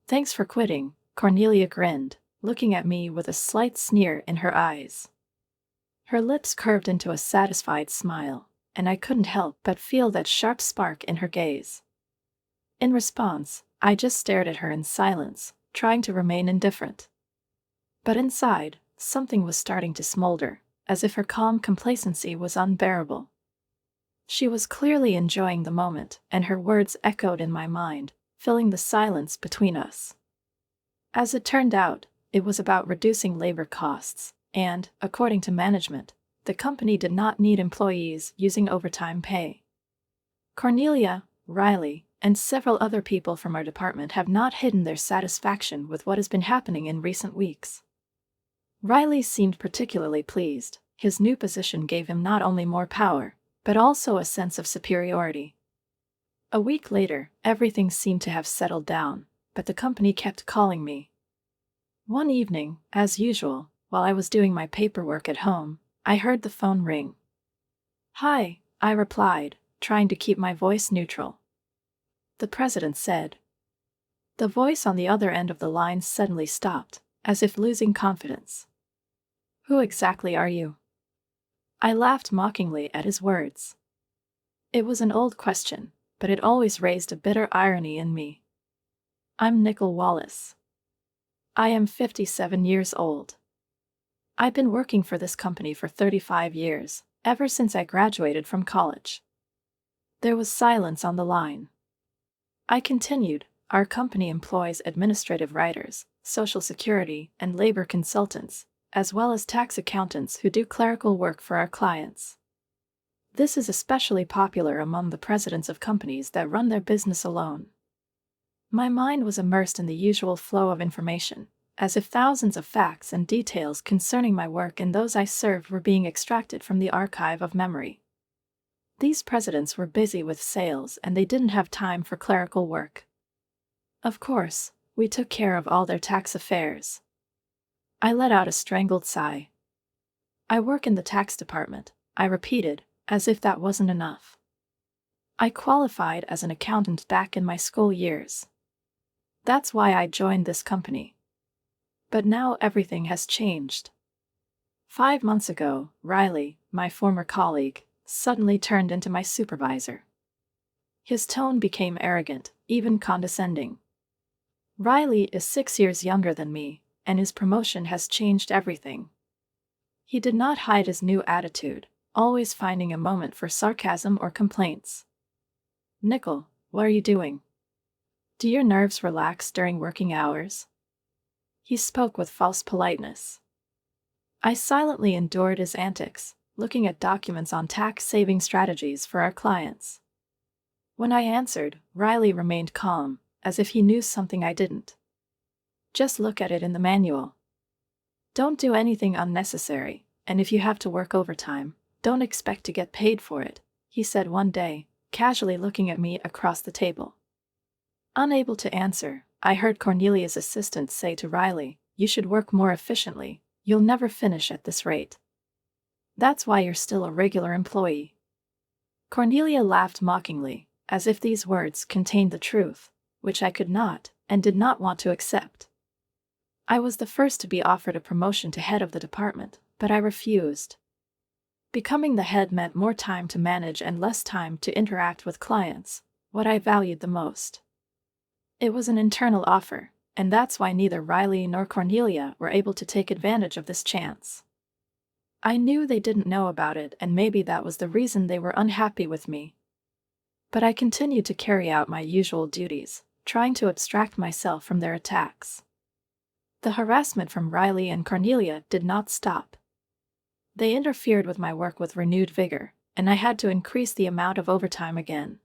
Thanks for quitting, Cornelia grinned, looking at me with a slight sneer in her eyes. Her lips curved into a satisfied smile, and I couldn't help but feel that sharp spark in her gaze. In response, I just stared at her in silence, trying to remain indifferent. But inside, something was starting to smolder, as if her calm complacency was unbearable. She was clearly enjoying the moment, and her words echoed in my mind, filling the silence between us. As it turned out, it was about reducing labor costs, and, according to management, the company did not need employees using overtime pay. Cornelia, Riley, and several other people from our department have not hidden their satisfaction with what has been happening in recent weeks. Riley seemed particularly pleased. His new position gave him not only more power, but also a sense of superiority. A week later, everything seemed to have settled down, but the company kept calling me. One evening, as usual, while I was doing my paperwork at home, I heard the phone ring. "Hi," I replied, trying to keep my voice neutral. "The president said." The voice on the other end of the line suddenly stopped, as if losing confidence. "Who exactly are you?" I laughed mockingly at his words. It was an old question, but it always raised a bitter irony in me. "I'm Nickel Wallace. I am 57 years old. I've been working for this company for 35 years, ever since I graduated from college." There was silence on the line. I continued, "Our company employs administrative writers, Social Security, and labor consultants, as well as tax accountants who do clerical work for our clients. This is especially popular among the presidents of companies that run their business alone." My mind was immersed in the usual flow of information, as if thousands of facts and details concerning my work and those I served were being extracted from the archive of memory. These presidents were busy with sales and they didn't have time for clerical work. Of course, we took care of all their tax affairs. I let out a strangled sigh. "I work in the tax department," I repeated, as if that wasn't enough. "I qualified as an accountant back in my school years. That's why I joined this company. But now everything has changed." 5 months ago, Riley, my former colleague, suddenly turned into my supervisor. His tone became arrogant, even condescending. Riley is 6 years younger than me, and his promotion has changed everything. He did not hide his new attitude, always finding a moment for sarcasm or complaints. "Nickel, what are you doing? Do your nerves relax during working hours?" He spoke with false politeness. I silently endured his antics, looking at documents on tax-saving strategies for our clients. When I answered, Riley remained calm, as if he knew something I didn't. "Just look at it in the manual. Don't do anything unnecessary, and if you have to work overtime, don't expect to get paid for it," he said one day, casually looking at me across the table. Unable to answer, I heard Cornelia's assistant say to Riley, "You should work more efficiently, you'll never finish at this rate. That's why you're still a regular employee." Cornelia laughed mockingly, as if these words contained the truth, which I could not, and did not want to accept. I was the first to be offered a promotion to head of the department, but I refused. Becoming the head meant more time to manage and less time to interact with clients, what I valued the most. It was an internal offer, and that's why neither Riley nor Cornelia were able to take advantage of this chance. I knew they didn't know about it, and maybe that was the reason they were unhappy with me. But I continued to carry out my usual duties, trying to abstract myself from their attacks. The harassment from Riley and Cornelia did not stop. They interfered with my work with renewed vigor, and I had to increase the amount of overtime again.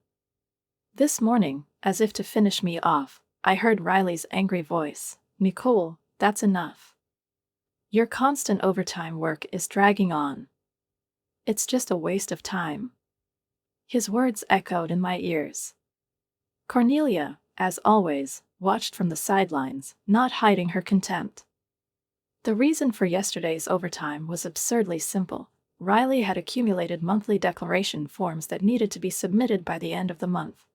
This morning, as if to finish me off, I heard Riley's angry voice, "Nicole, that's enough. Your constant overtime work is dragging on. It's just a waste of time." His words echoed in my ears. Cornelia, as always, watched from the sidelines, not hiding her contempt. The reason for yesterday's overtime was absurdly simple. Riley had accumulated monthly declaration forms that needed to be submitted by the end of the month.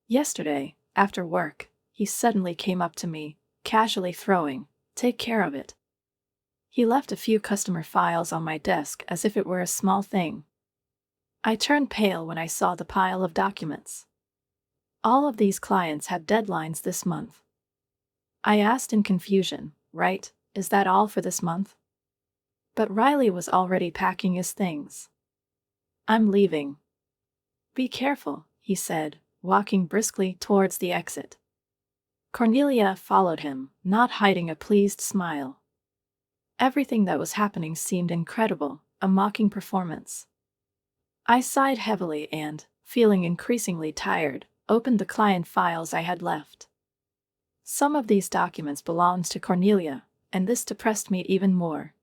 Yesterday, after work, he suddenly came up to me, casually throwing, "Take care of it." He left a few customer files on my desk as if it were a small thing. I turned pale when I saw the pile of documents. All of these clients had deadlines this month. I asked in confusion, "Right, is that all for this month?" But Riley was already packing his things. "I'm leaving." "Be careful," he said, walking briskly towards the exit. Cornelia followed him, not hiding a pleased smile. Everything that was happening seemed incredible, a mocking performance. I sighed heavily and, feeling increasingly tired, opened the client files I had left. Some of these documents belonged to Cornelia, and this depressed me even more.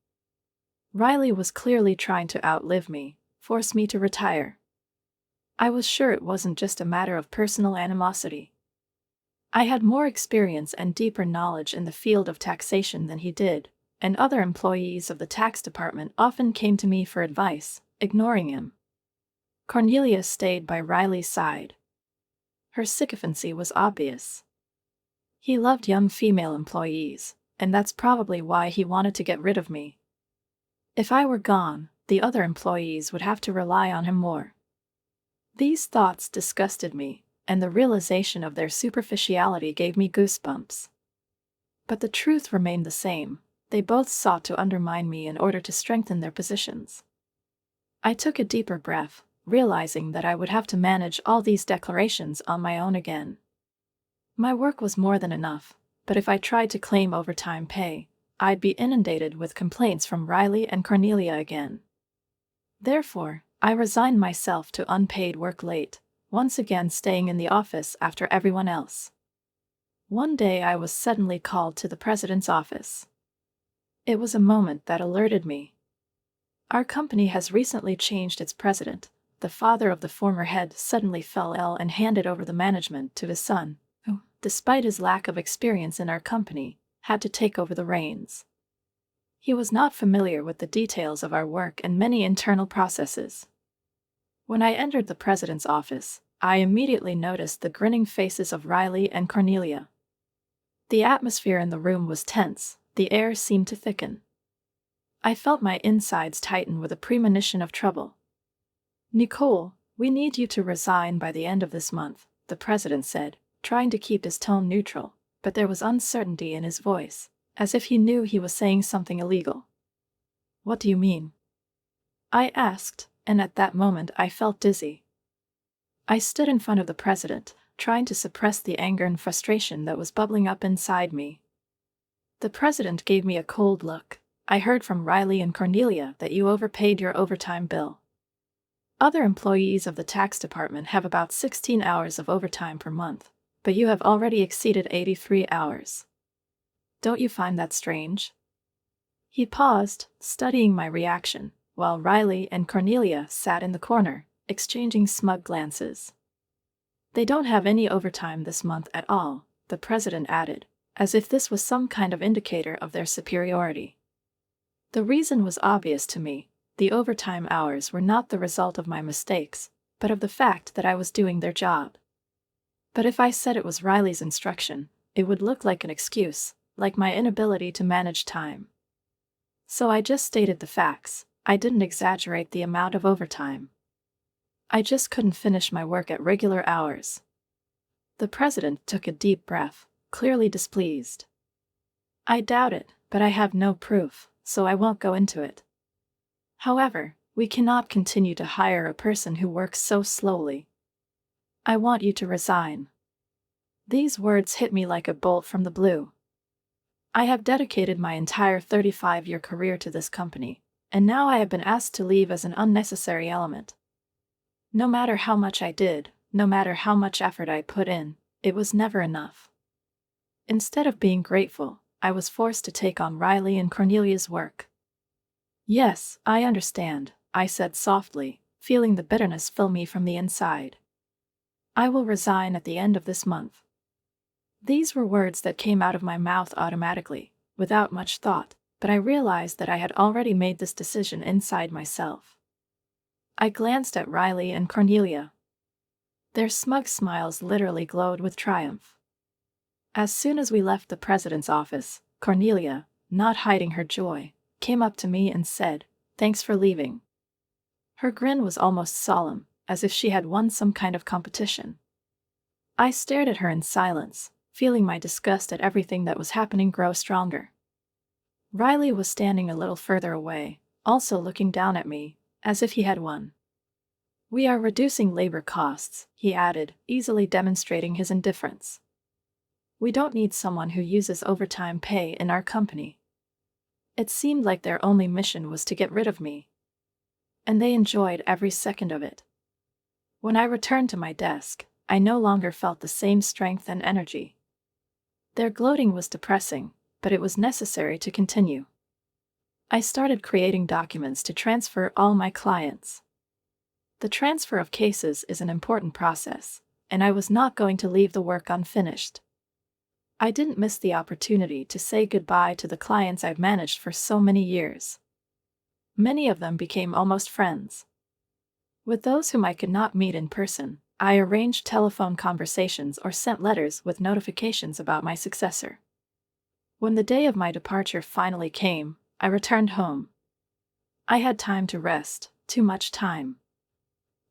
Riley was clearly trying to outlive me, force me to retire. I was sure it wasn't just a matter of personal animosity. I had more experience and deeper knowledge in the field of taxation than he did, and other employees of the tax department often came to me for advice, ignoring him. Cornelia stayed by Riley's side. Her sycophancy was obvious. He loved young female employees, and that's probably why he wanted to get rid of me. If I were gone, the other employees would have to rely on him more. These thoughts disgusted me, and the realization of their superficiality gave me goosebumps. But the truth remained the same: they both sought to undermine me in order to strengthen their positions. I took a deeper breath, realizing that I would have to manage all these declarations on my own again. My work was more than enough, but if I tried to claim overtime pay, I'd be inundated with complaints from Riley and Cornelia again. Therefore, I resigned myself to unpaid work late, once again staying in the office after everyone else. One day I was suddenly called to the president's office. It was a moment that alerted me. "Our company has recently changed its president." The father of the former head suddenly fell ill and handed over the management to his son, who, despite his lack of experience in our company, had to take over the reins. He was not familiar with the details of our work and many internal processes. When I entered the president's office, I immediately noticed the grinning faces of Riley and Cornelia. The atmosphere in the room was tense, the air seemed to thicken. I felt my insides tighten with a premonition of trouble. "Nicole, we need you to resign by the end of this month," the president said, trying to keep his tone neutral, but there was uncertainty in his voice, as if he knew he was saying something illegal. "What do you mean?" I asked, and at that moment I felt dizzy. I stood in front of the president, trying to suppress the anger and frustration that was bubbling up inside me. The president gave me a cold look. "I heard from Riley and Cornelia that you overpaid your overtime bill. Other employees of the tax department have about 16 hours of overtime per month, but you have already exceeded 83 hours. Don't you find that strange?" He paused, studying my reaction, while Riley and Cornelia sat in the corner, exchanging smug glances. "They don't have any overtime this month at all," the president added, as if this was some kind of indicator of their superiority. The reason was obvious to me. The overtime hours were not the result of my mistakes, but of the fact that I was doing their job. But if I said it was Riley's instruction, it would look like an excuse, like my inability to manage time. So I just stated the facts. I didn't exaggerate the amount of overtime. I just couldn't finish my work at regular hours. The president took a deep breath, clearly displeased. "I doubt it, but I have no proof, so I won't go into it. However, we cannot continue to hire a person who works so slowly. I want you to resign." These words hit me like a bolt from the blue. I have dedicated my entire 35-year career to this company, and now I have been asked to leave as an unnecessary element. No matter how much I did, no matter how much effort I put in, it was never enough. Instead of being grateful, I was forced to take on Riley and Cornelia's work. "Yes, I understand," I said softly, feeling the bitterness fill me from the inside. "I will resign at the end of this month." These were words that came out of my mouth automatically, without much thought, but I realized that I had already made this decision inside myself. I glanced at Riley and Cornelia. Their smug smiles literally glowed with triumph. As soon as we left the president's office, Cornelia, not hiding her joy, came up to me and said, "Thanks for leaving." Her grin was almost solemn, as if she had won some kind of competition. I stared at her in silence, feeling my disgust at everything that was happening grow stronger. Riley was standing a little further away, also looking down at me, as if he had won. "We are reducing labor costs," he added, easily demonstrating his indifference. "We don't need someone who uses overtime pay in our company." It seemed like their only mission was to get rid of me. And they enjoyed every second of it. When I returned to my desk, I no longer felt the same strength and energy. Their gloating was depressing, but it was necessary to continue. I started creating documents to transfer all my clients. The transfer of cases is an important process, and I was not going to leave the work unfinished. I didn't miss the opportunity to say goodbye to the clients I've managed for so many years. Many of them became almost friends. With those whom I could not meet in person, I arranged telephone conversations or sent letters with notifications about my successor. When the day of my departure finally came, I returned home. I had time to rest, too much time.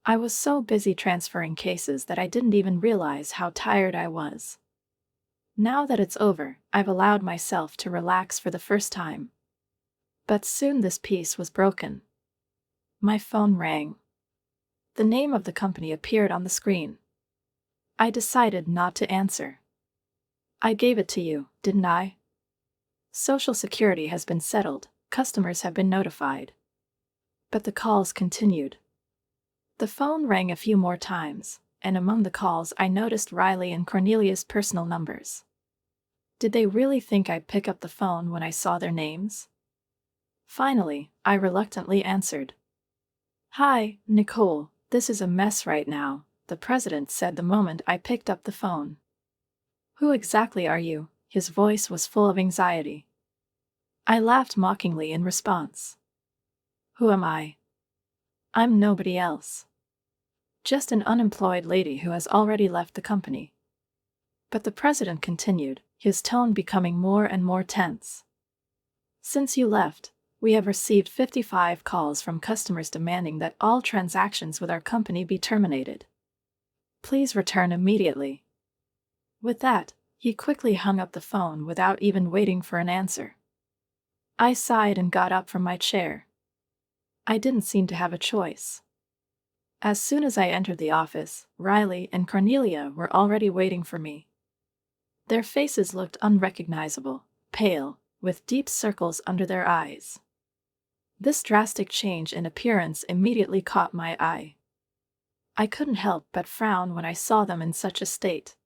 I was so busy transferring cases that I didn't even realize how tired I was. Now that it's over, I've allowed myself to relax for the first time. But soon this peace was broken. My phone rang. The name of the company appeared on the screen. I decided not to answer. "I gave it to you, didn't I? Social Security has been settled, customers have been notified." But the calls continued. The phone rang a few more times, and among the calls I noticed Riley and Cornelia's personal numbers. Did they really think I'd pick up the phone when I saw their names? Finally, I reluctantly answered. "Hi, Nicole, this is a mess right now," the president said the moment I picked up the phone. "Who exactly are you?" His voice was full of anxiety. I laughed mockingly in response. "Who am I? I'm nobody else. Just an unemployed lady who has already left the company." But the president continued, his tone becoming more and more tense. "Since you left, we have received 55 calls from customers demanding that all transactions with our company be terminated. Please return immediately." With that, he quickly hung up the phone without even waiting for an answer. I sighed and got up from my chair. I didn't seem to have a choice. As soon as I entered the office, Riley and Cornelia were already waiting for me. Their faces looked unrecognizable, pale, with deep circles under their eyes. This drastic change in appearance immediately caught my eye. I couldn't help but frown when I saw them in such a state.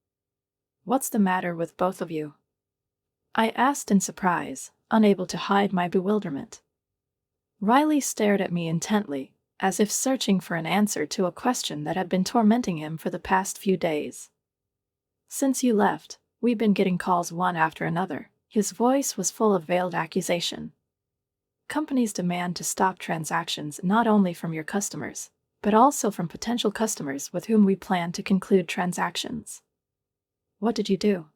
"What's the matter with both of you?" I asked in surprise, unable to hide my bewilderment. Riley stared at me intently, as if searching for an answer to a question that had been tormenting him for the past few days. "Since you left, we've been getting calls one after another." His voice was full of veiled accusation. "Companies demand to stop transactions not only from your customers, but also from potential customers with whom we plan to conclude transactions." "What did you do?"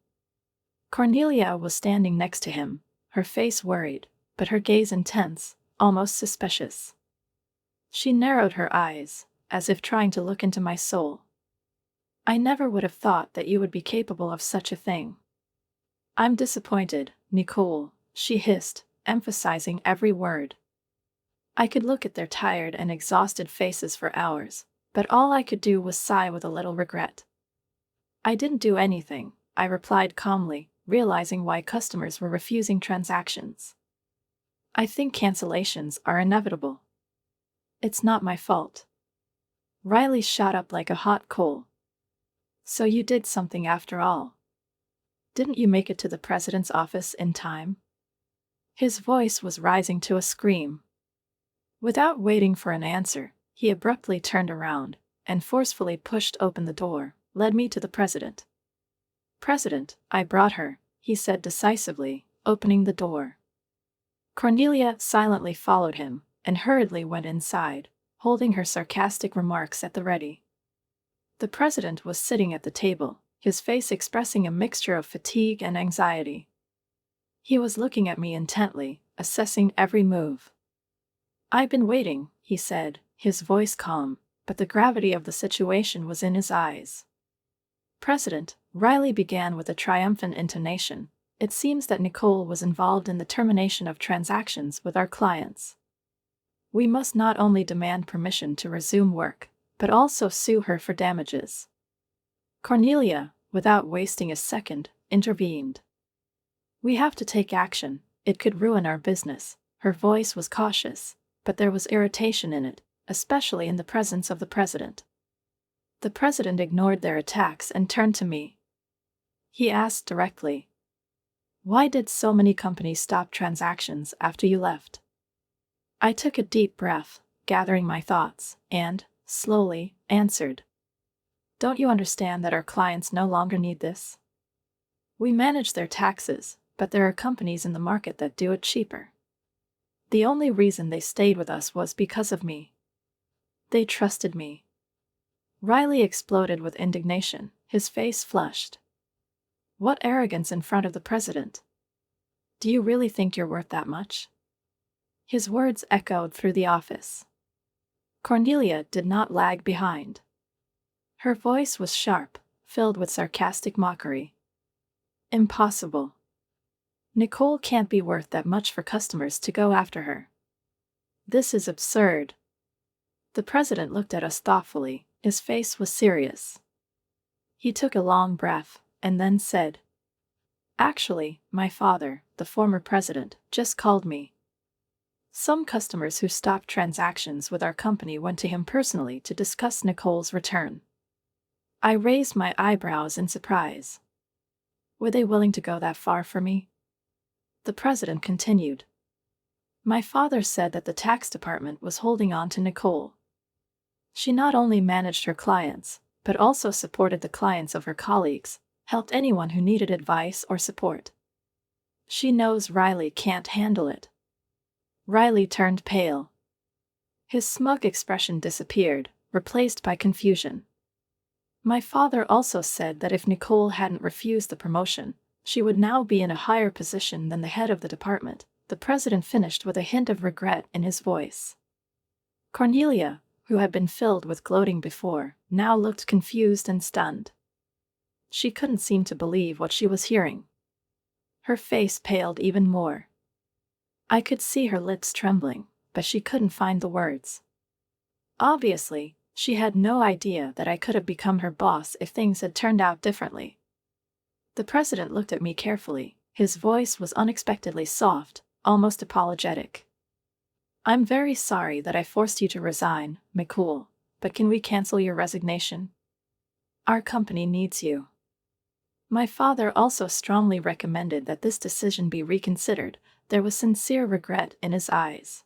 Cornelia was standing next to him, her face worried, but her gaze intense, almost suspicious. She narrowed her eyes, as if trying to look into my soul. "I never would have thought that you would be capable of such a thing." "I'm disappointed, Nicole," she hissed, emphasizing every word. I could look at their tired and exhausted faces for hours, but all I could do was sigh with a little regret. "I didn't do anything," I replied calmly, realizing why customers were refusing transactions. "I think cancellations are inevitable. It's not my fault." Riley shot up like a hot coal. "So you did something after all. Didn't you make it to the president's office in time?" His voice was rising to a scream. Without waiting for an answer, he abruptly turned around and forcefully pushed open the door, led me to the president. "President, I brought her," he said decisively, opening the door. Cornelia silently followed him and hurriedly went inside, holding her sarcastic remarks at the ready. The president was sitting at the table, his face expressing a mixture of fatigue and anxiety. He was looking at me intently, assessing every move. "I've been waiting," he said, his voice calm, but the gravity of the situation was in his eyes. "President," Riley began with a triumphant intonation, "it seems that Nicole was involved in the termination of transactions with our clients. We must not only demand permission to resume work, but also sue her for damages." Cornelia, without wasting a second, intervened. "We have to take action. It could ruin our business." Her voice was cautious, but there was irritation in it, especially in the presence of the president. The president ignored their attacks and turned to me. He asked directly, "Why did so many companies stop transactions after you left?" I took a deep breath, gathering my thoughts, and, slowly, answered, "Don't you understand that our clients no longer need this? We manage their taxes, but there are companies in the market that do it cheaper. The only reason they stayed with us was because of me. They trusted me." Riley exploded with indignation, his face flushed. "What arrogance in front of the president! Do you really think you're worth that much?" His words echoed through the office. Cornelia did not lag behind. Her voice was sharp, filled with sarcastic mockery. "Impossible. Nicole can't be worth that much for customers to go after her. This is absurd." The president looked at us thoughtfully, his face was serious. He took a long breath, and then said, "Actually, my father, the former president, just called me. Some customers who stopped transactions with our company went to him personally to discuss Nicole's return." I raised my eyebrows in surprise. Were they willing to go that far for me? The president continued, "My father said that the tax department was holding on to Nicole. She not only managed her clients, but also supported the clients of her colleagues, helped anyone who needed advice or support. She knows Riley can't handle it." Riley turned pale. His smug expression disappeared, replaced by confusion. "My father also said that if Nicole hadn't refused the promotion, she would now be in a higher position than the head of the department," the president finished with a hint of regret in his voice. Cornelia, who had been filled with gloating before, now looked confused and stunned. She couldn't seem to believe what she was hearing. Her face paled even more. I could see her lips trembling, but she couldn't find the words. Obviously, she had no idea that I could have become her boss if things had turned out differently. The president looked at me carefully. His voice was unexpectedly soft, almost apologetic. "I'm very sorry that I forced you to resign, Nicole, but can we cancel your resignation? Our company needs you." My father also strongly recommended that this decision be reconsidered. There was sincere regret in his eyes.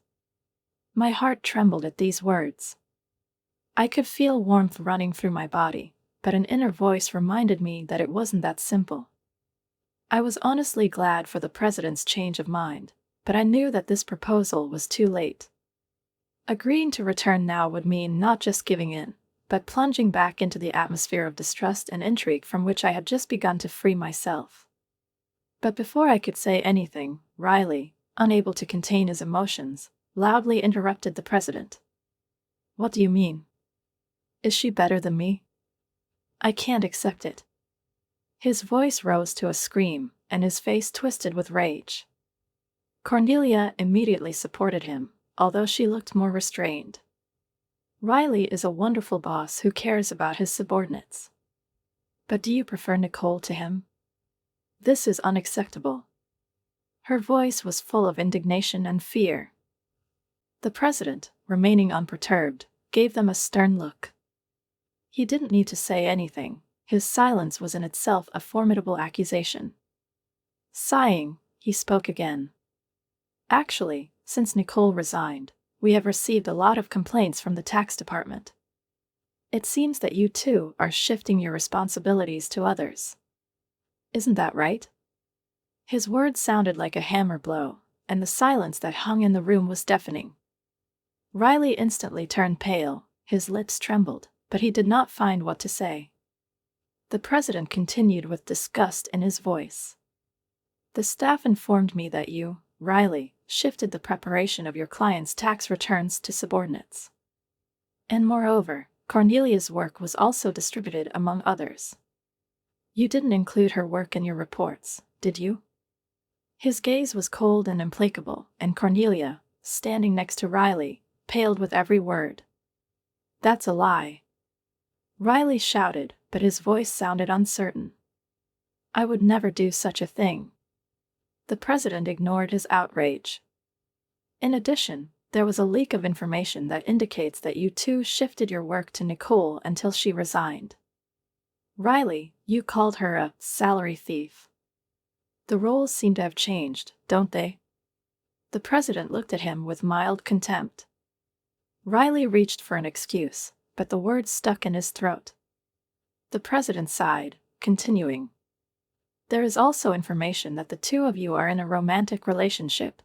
My heart trembled at these words. I could feel warmth running through my body, but an inner voice reminded me that it wasn't that simple. I was honestly glad for the president's change of mind, but I knew that this proposal was too late. Agreeing to return now would mean not just giving in, but plunging back into the atmosphere of distrust and intrigue from which I had just begun to free myself. But before I could say anything, Riley, unable to contain his emotions, loudly interrupted the president. "What do you mean? Is she better than me? I can't accept it." His voice rose to a scream, and his face twisted with rage. Cornelia immediately supported him, although she looked more restrained. "Riley is a wonderful boss who cares about his subordinates. But do you prefer Nicole to him? This is unacceptable." Her voice was full of indignation and fear. The president, remaining unperturbed, gave them a stern look. He didn't need to say anything. His silence was in itself a formidable accusation. Sighing, he spoke again. "Actually, since Nicole resigned, we have received a lot of complaints from the tax department. It seems that you too are shifting your responsibilities to others. Isn't that right?" His words sounded like a hammer blow, and the silence that hung in the room was deafening. Riley instantly turned pale, his lips trembled, but he did not find what to say. The president continued with disgust in his voice. The staff informed me that you, Riley, shifted the preparation of your client's tax returns to subordinates. And moreover, Cornelia's work was also distributed among others. You didn't include her work in your reports, did you? His gaze was cold and implacable, and Cornelia, standing next to Riley, paled with every word. That's a lie. Riley shouted, but his voice sounded uncertain. I would never do such a thing. The president ignored his outrage. In addition, there was a leak of information that indicates that you two shifted your work to Nicole until she resigned. Riley, you called her a salary thief. The roles seem to have changed, don't they? The president looked at him with mild contempt. Riley reached for an excuse, but the words stuck in his throat. The president sighed, continuing. There is also information that the two of you are in a romantic relationship.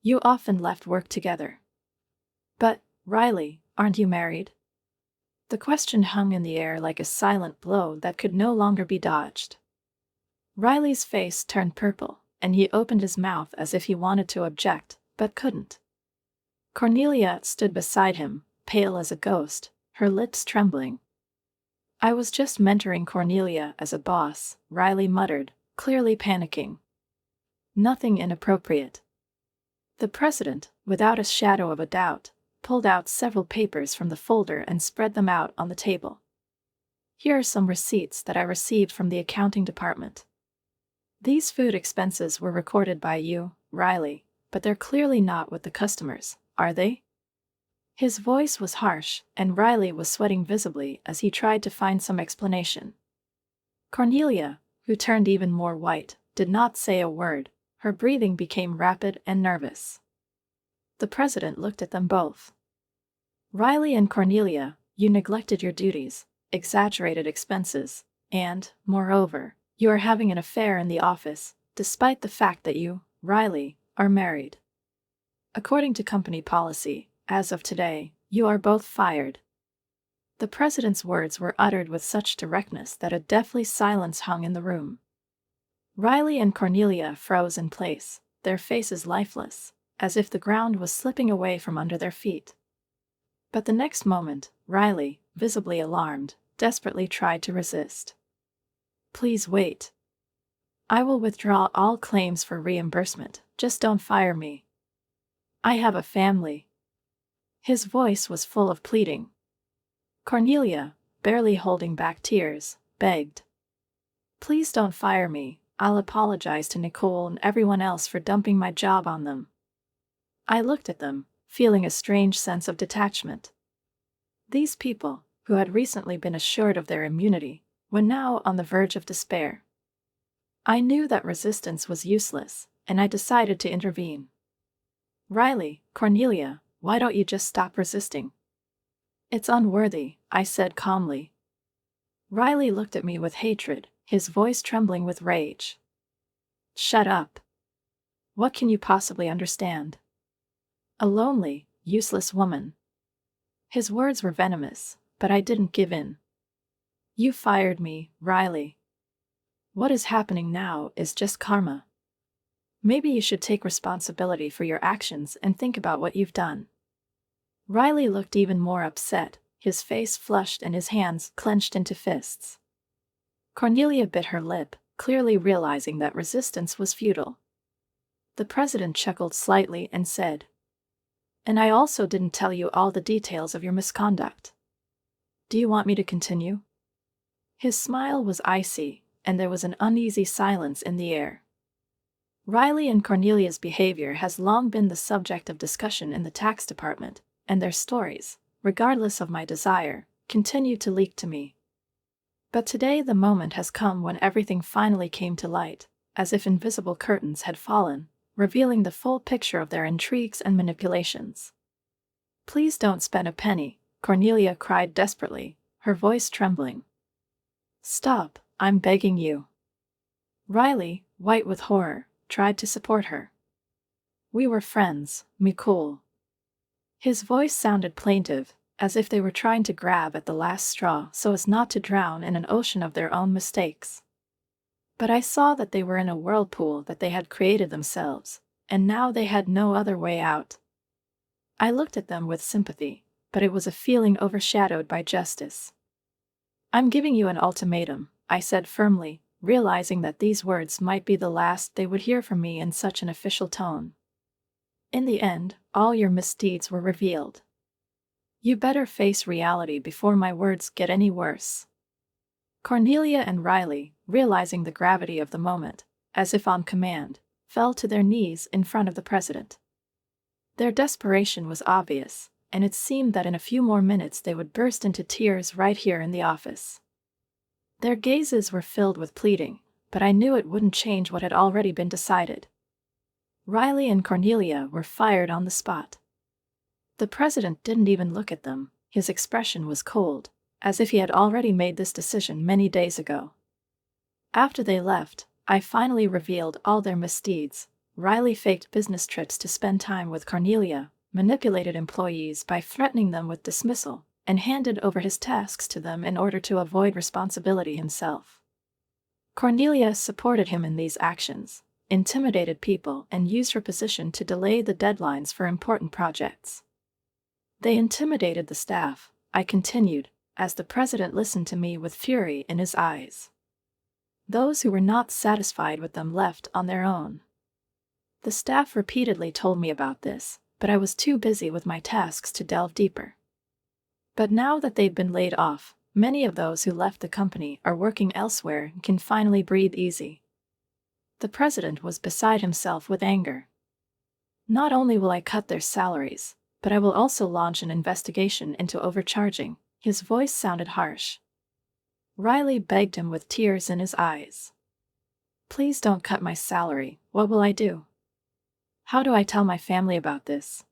You often left work together. But, Riley, aren't you married? The question hung in the air like a silent blow that could no longer be dodged. Riley's face turned purple, and he opened his mouth as if he wanted to object, but couldn't. Cornelia stood beside him, pale as a ghost, her lips trembling. I was just mentoring Cornelia as a boss, Riley muttered, clearly panicking. Nothing inappropriate. The president, without a shadow of a doubt, pulled out several papers from the folder and spread them out on the table. Here are some receipts that I received from the accounting department. These food expenses were recorded by you, Riley, but they're clearly not with the customers, are they? His voice was harsh, and Riley was sweating visibly as he tried to find some explanation. Cornelia, who turned even more white, did not say a word. Her breathing became rapid and nervous. The president looked at them both. Riley and Cornelia, you neglected your duties, exaggerated expenses, and, moreover, you are having an affair in the office, despite the fact that you, Riley, are married. According to company policy, as of today, you are both fired. The president's words were uttered with such directness that a deathly silence hung in the room. Riley and Cornelia froze in place, their faces lifeless, as if the ground was slipping away from under their feet. But the next moment, Riley, visibly alarmed, desperately tried to resist. Please wait. I will withdraw all claims for reimbursement, just don't fire me. I have a family. His voice was full of pleading. Cornelia, barely holding back tears, begged. Please don't fire me. I'll apologize to Nicole and everyone else for dumping my job on them. I looked at them, feeling a strange sense of detachment. These people, who had recently been assured of their immunity, were now on the verge of despair. I knew that resistance was useless, and I decided to intervene. Riley, Cornelia, why don't you just stop resisting? It's unworthy, I said calmly. Riley looked at me with hatred, his voice trembling with rage. Shut up. What can you possibly understand? A lonely, useless woman. His words were venomous, but I didn't give in. You fired me, Riley. What is happening now is just karma. Maybe you should take responsibility for your actions and think about what you've done. Riley looked even more upset, his face flushed and his hands clenched into fists. Cornelia bit her lip, clearly realizing that resistance was futile. The president chuckled slightly and said, And I also didn't tell you all the details of your misconduct. Do you want me to continue? His smile was icy, and there was an uneasy silence in the air. Riley and Cornelia's behavior has long been the subject of discussion in the tax department, and their stories, regardless of my desire, continue to leak to me. But today the moment has come when everything finally came to light, as if invisible curtains had fallen, revealing the full picture of their intrigues and manipulations. Please don't spend a penny, Cornelia cried desperately, her voice trembling. Stop, I'm begging you. Riley, white with horror, tried to support her. We were friends, Nicole. His voice sounded plaintive, as if they were trying to grab at the last straw so as not to drown in an ocean of their own mistakes. But I saw that they were in a whirlpool that they had created themselves, and now they had no other way out. I looked at them with sympathy, but it was a feeling overshadowed by justice. "I'm giving you an ultimatum," I said firmly, realizing that these words might be the last they would hear from me in such an official tone. "In the end, all your misdeeds were revealed. You better face reality before my words get any worse." Cornelia and Riley, realizing the gravity of the moment, as if on command, fell to their knees in front of the president. Their desperation was obvious, and it seemed that in a few more minutes they would burst into tears right here in the office. Their gazes were filled with pleading, but I knew it wouldn't change what had already been decided. Riley and Cornelia were fired on the spot. The president didn't even look at them. His expression was cold, as if he had already made this decision many days ago. After they left, I finally revealed all their misdeeds. Riley faked business trips to spend time with Cornelia, manipulated employees by threatening them with dismissal, and handed over his tasks to them in order to avoid responsibility himself. Cornelia supported him in these actions, intimidated people, and used her position to delay the deadlines for important projects. They intimidated the staff, I continued, as the president listened to me with fury in his eyes. Those who were not satisfied with them left on their own. The staff repeatedly told me about this, but I was too busy with my tasks to delve deeper. But now that they'd been laid off, many of those who left the company are working elsewhere and can finally breathe easy. The president was beside himself with anger. "Not only will I cut their salaries, but I will also launch an investigation into overcharging." His voice sounded harsh. Riley begged him with tears in his eyes. "Please don't cut my salary. What will I do? How do I tell my family about this?"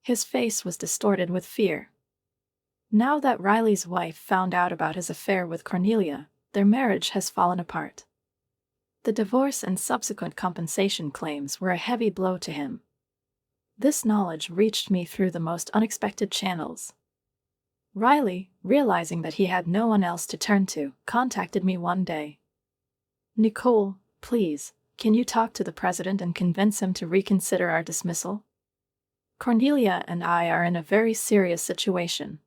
His face was distorted with fear. Now that Riley's wife found out about his affair with Cornelia, their marriage has fallen apart. The divorce and subsequent compensation claims were a heavy blow to him. This knowledge reached me through the most unexpected channels. Riley, realizing that he had no one else to turn to, contacted me one day. "Nicole, please, can you talk to the president and convince him to reconsider our dismissal? Cornelia and I are in a very serious situation.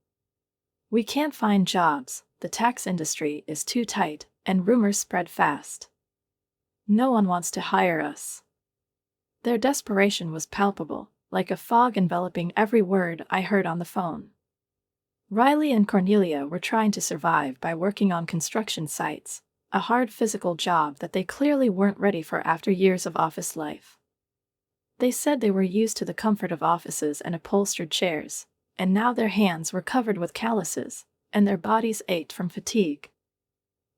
We can't find jobs, the tax industry is too tight, and rumors spread fast. No one wants to hire us." Their desperation was palpable, like a fog enveloping every word I heard on the phone. Riley and Cornelia were trying to survive by working on construction sites, a hard physical job that they clearly weren't ready for after years of office life. They said they were used to the comfort of offices and upholstered chairs, and now their hands were covered with calluses, and their bodies ached from fatigue.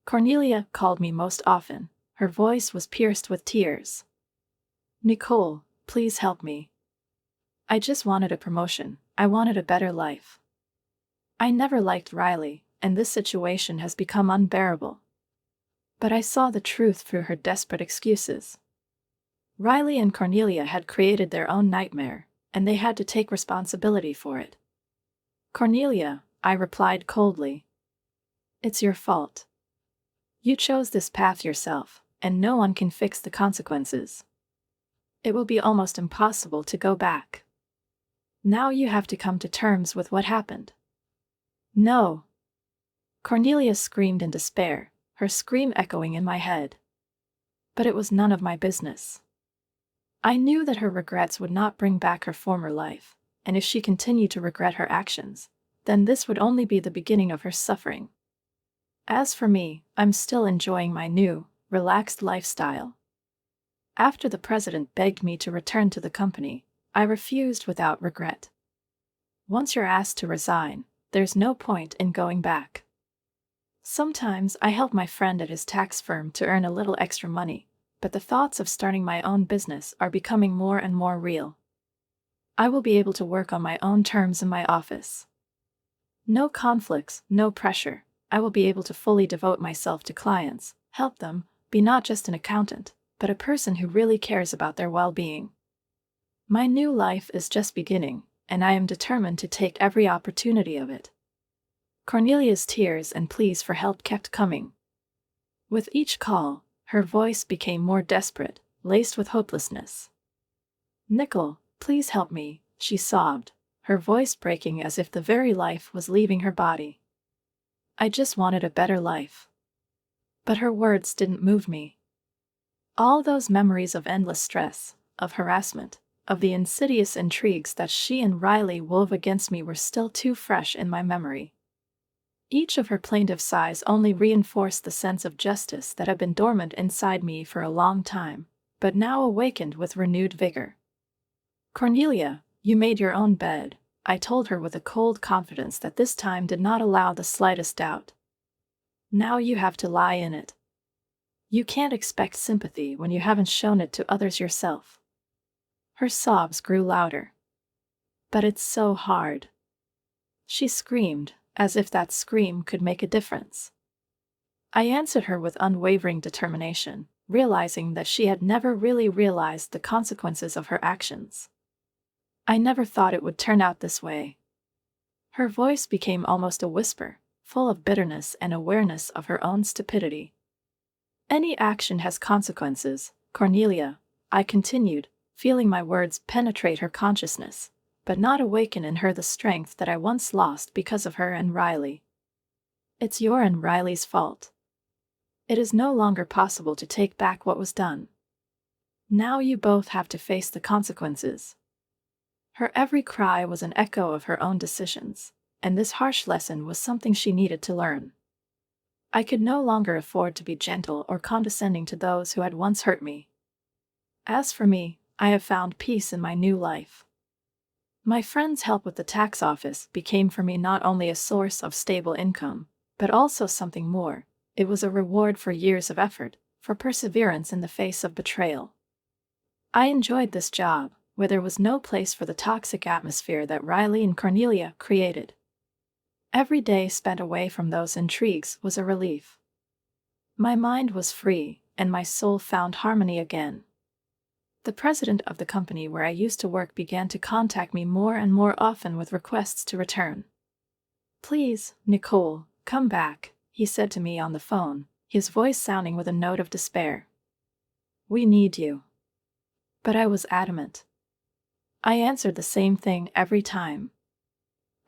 Cornelia called me most often. Her voice was pierced with tears. "Nicole, please help me. I just wanted a promotion. I wanted a better life. I never liked Riley, and this situation has become unbearable." But I saw the truth through her desperate excuses. Riley and Cornelia had created their own nightmare, and they had to take responsibility for it. "Cornelia," I replied coldly, "it's your fault. You chose this path yourself, and no one can fix the consequences. It will be almost impossible to go back. Now you have to come to terms with what happened." "No!" Cornelia screamed in despair, her scream echoing in my head. But it was none of my business. I knew that her regrets would not bring back her former life, and if she continued to regret her actions, then this would only be the beginning of her suffering. As for me, I'm still enjoying my new, relaxed lifestyle. After the president begged me to return to the company, I refused without regret. Once you're asked to resign, there's no point in going back. Sometimes I help my friend at his tax firm to earn a little extra money, but the thoughts of starting my own business are becoming more and more real. I will be able to work on my own terms in my office. No conflicts, no pressure. I will be able to fully devote myself to clients, help them, be not just an accountant, but a person who really cares about their well-being. My new life is just beginning, and I am determined to take every opportunity of it. Cornelia's tears and pleas for help kept coming. With each call, her voice became more desperate, laced with hopelessness. "Nickel, please help me," she sobbed, her voice breaking as if the very life was leaving her body. I just wanted a better life. But her words didn't move me. All those memories of endless stress, of harassment, of the insidious intrigues that she and Riley wove against me were still too fresh in my memory. Each of her plaintive sighs only reinforced the sense of justice that had been dormant inside me for a long time, but now awakened with renewed vigor. "Cornelia, you made your own bed," I told her with a cold confidence that this time did not allow the slightest doubt. "Now you have to lie in it. You can't expect sympathy when you haven't shown it to others yourself." Her sobs grew louder. "But it's so hard," she screamed, as if that scream could make a difference. I answered her with unwavering determination, realizing that she had never really realized the consequences of her actions. "I never thought it would turn out this way." Her voice became almost a whisper, full of bitterness and awareness of her own stupidity. "Any action has consequences, Cornelia," I continued, feeling my words penetrate her consciousness, but not awaken in her the strength that I once lost because of her and Riley. "It's your and Riley's fault. It is no longer possible to take back what was done. Now you both have to face the consequences." Her every cry was an echo of her own decisions, and this harsh lesson was something she needed to learn. I could no longer afford to be gentle or condescending to those who had once hurt me. As for me, I have found peace in my new life. My friend's help with the tax office became for me not only a source of stable income, but also something more. It was a reward for years of effort, for perseverance in the face of betrayal. I enjoyed this job, where there was no place for the toxic atmosphere that Riley and Cornelia created. Every day spent away from those intrigues was a relief. My mind was free, and my soul found harmony again. The president of the company where I used to work began to contact me more and more often with requests to return. "Please, Nicole, come back," he said to me on the phone, his voice sounding with a note of despair. "We need you." But I was adamant. I answered the same thing every time.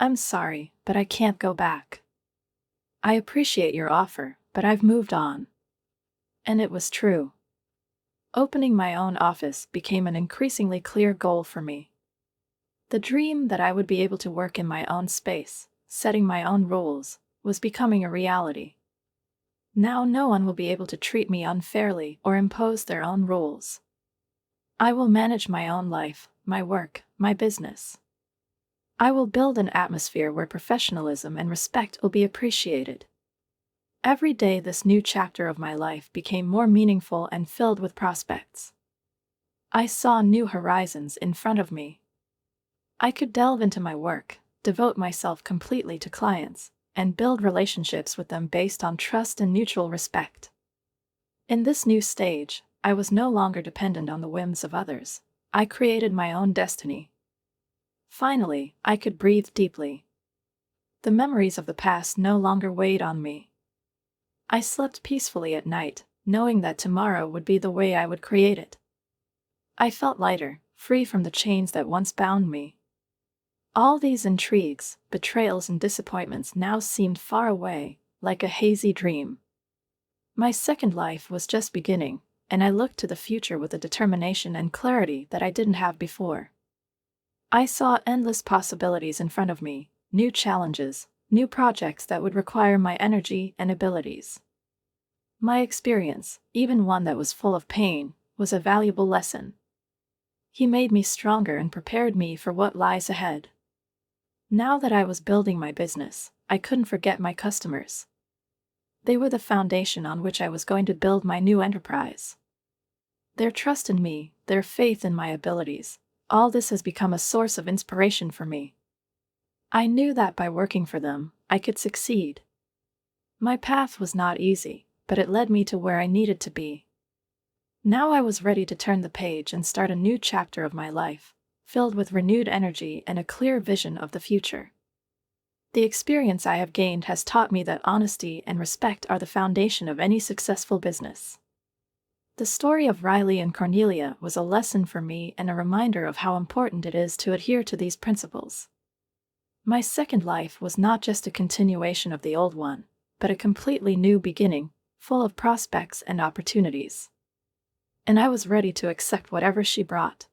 "I'm sorry, but I can't go back. I appreciate your offer, but I've moved on." And it was true. Opening my own office became an increasingly clear goal for me. The dream that I would be able to work in my own space, setting my own rules, was becoming a reality. Now no one will be able to treat me unfairly or impose their own rules. I will manage my own life, my work, my business. I will build an atmosphere where professionalism and respect will be appreciated. Every day this new chapter of my life became more meaningful and filled with prospects. I saw new horizons in front of me. I could delve into my work, devote myself completely to clients, and build relationships with them based on trust and mutual respect. In this new stage, I was no longer dependent on the whims of others. I created my own destiny. Finally, I could breathe deeply. The memories of the past no longer weighed on me. I slept peacefully at night, knowing that tomorrow would be the way I would create it. I felt lighter, free from the chains that once bound me. All these intrigues, betrayals, and disappointments now seemed far away, like a hazy dream. My second life was just beginning, and I looked to the future with a determination and clarity that I didn't have before. I saw endless possibilities in front of me, new challenges, new projects that would require my energy and abilities. My experience, even one that was full of pain, was a valuable lesson. He made me stronger and prepared me for what lies ahead. Now that I was building my business, I couldn't forget my customers. They were the foundation on which I was going to build my new enterprise. Their trust in me, their faith in my abilities, all this has become a source of inspiration for me. I knew that by working for them, I could succeed. My path was not easy, but it led me to where I needed to be. Now I was ready to turn the page and start a new chapter of my life, filled with renewed energy and a clear vision of the future. The experience I have gained has taught me that honesty and respect are the foundation of any successful business. The story of Riley and Cornelia was a lesson for me and a reminder of how important it is to adhere to these principles. My second life was not just a continuation of the old one, but a completely new beginning, full of prospects and opportunities. And I was ready to accept whatever she brought.